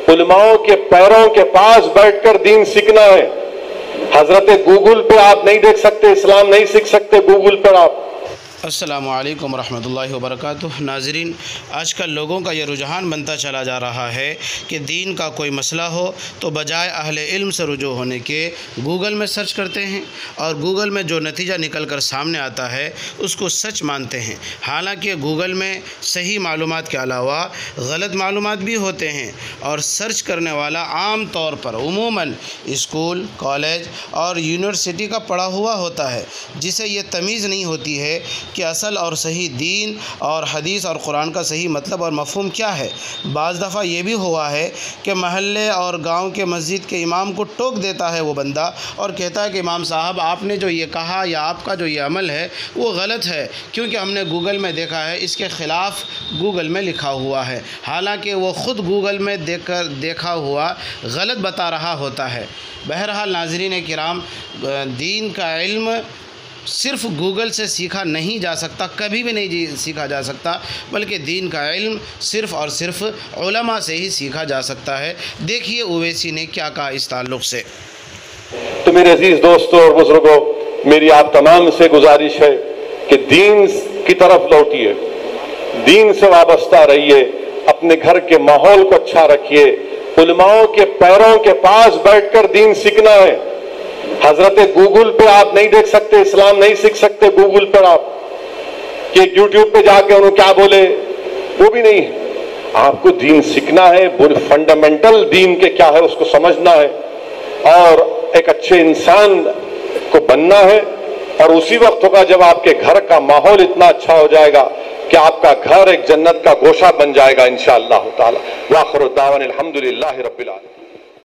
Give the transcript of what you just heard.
उलमाओं के पैरों के पास बैठकर दीन सीखना है। हजरत गूगल पे आप नहीं देख सकते, इस्लाम नहीं सीख सकते गूगल पर आप। अस्सलामु अलैकुम रहमतुल्लाहि व बरकातुहू। नाज़रीन, आजकल लोगों का ये रुझान बनता चला जा रहा है कि दीन का कोई मसला हो तो बजाय अहले इल्म से रुजू होने के गूगल में सर्च करते हैं और गूगल में जो नतीजा निकल कर सामने आता है उसको सच मानते हैं। हालांकि गूगल में सही मालूमात के अलावा गलत मालूमात भी होते हैं और सर्च करने वाला आम तौर पर उमूमन स्कूल, कॉलेज और यूनिवर्सिटी का पढ़ा हुआ होता है, जिसे ये तमीज़ नहीं होती है कि असल और सही दीन और हदीस और कुरान का सही मतलब और मफ़हूम क्या है। बाज़ दफ़ा ये भी हुआ है कि महल्ले और गांव के मस्जिद के इमाम को टोक देता है वो बंदा और कहता है कि इमाम साहब आपने जो ये कहा या आपका जो ये अमल है वो गलत है, क्योंकि हमने गूगल में देखा है इसके ख़िलाफ़ गूगल में लिखा हुआ है। हालांकि वो ख़ुद गूगल में देखा हुआ गलत बता रहा होता है। बहरहाल नाज़रीन किराम, दीन का इल्म सिर्फ़ गूगल से सीखा नहीं जा सकता, कभी भी नहीं सीखा जा सकता, बल्कि दीन का इल्म सिर्फ़ और सिर्फ उलमा से ही सीखा जा सकता है। देखिए उवैसी ने क्या कहा इस ताल्लुक़ से। तो मेरे अजीज़ दोस्तों और बुज़ुर्गों, मेरी आप तमाम से गुजारिश है कि दीन की तरफ लौटिए, दीन से वाबस्ता रहिए, अपने घर के माहौल को अच्छा रखिए। उलमाओं के पैरों के पास बैठकर दीन सीखना है। हजरत गूगल पे आप नहीं देख सकते, इस्लाम नहीं सीख सकते गूगल पर आप, कि यूट्यूब पे जाके उन्होंने क्या बोले, वो भी नहीं है। आपको दीन सीखना है, फंडामेंटल दीन के क्या है उसको समझना है और एक अच्छे इंसान को बनना है। और उसी वक्त होगा जब आपके घर का माहौल इतना अच्छा हो जाएगा कि आपका घर एक जन्नत का गोशा बन जाएगा इंशाअल्लाह ताला। व आखिरु दावाना अल्हम्दुलिल्लाहि रब्बिल आलमीन।